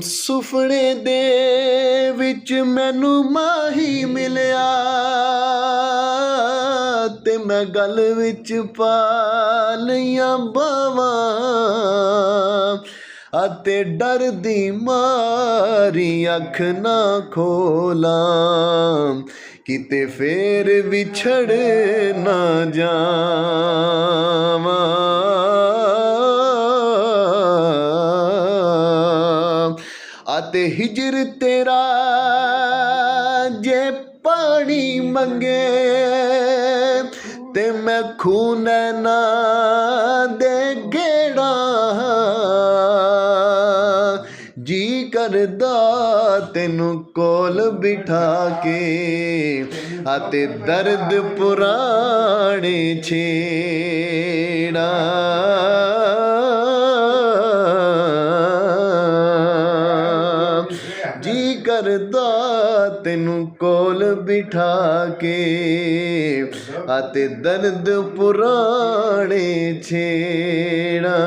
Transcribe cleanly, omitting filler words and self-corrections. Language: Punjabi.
ਸੁਫਨੇ ਦੇ ਵਿੱਚ ਮੈਨੂੰ ਮਾਹੀ ਮਿਲਿਆ ਤੇ ਮੈਂ ਗਲ ਵਿੱਚ ਪਾ ਲਈਆਂ ਬਾਵਾਂ ਅਤੇ ਡਰ ਦੀ ਮਾਰੀ ਅੱਖ ਨਾ ਖੋਲਾਂ ਕਿਤੇ ਫੇਰ ਵਿਛੜ ਨਾ ਜਾਵਾਂ। ਅਤੇ ਹਿਜਰ ਤੇਰਾ ਜੇ ਪਾਣੀ ਮੰਗੇ ਤੇ ਮੈਂ ਖੂਹ ਨੈਣਾ ਦੇ ਗੇੜਾ ਜੀ ਕਰਦਾ ਤੈਨੂੰ ਕੋਲ ਬਿਠਾ ਕੇ ਅਤੇ ਦਰਦ ਪੁਰਾਣੇ ਛੇੜਾ। ਜੀ ਕਰਦਾ ਤੈਨੂੰ ਕੋਲ ਬਿਠਾ ਕੇ ਅਤੇ ਦਰਦ ਪੁਰਾਣੇ ਛੇੜਾ।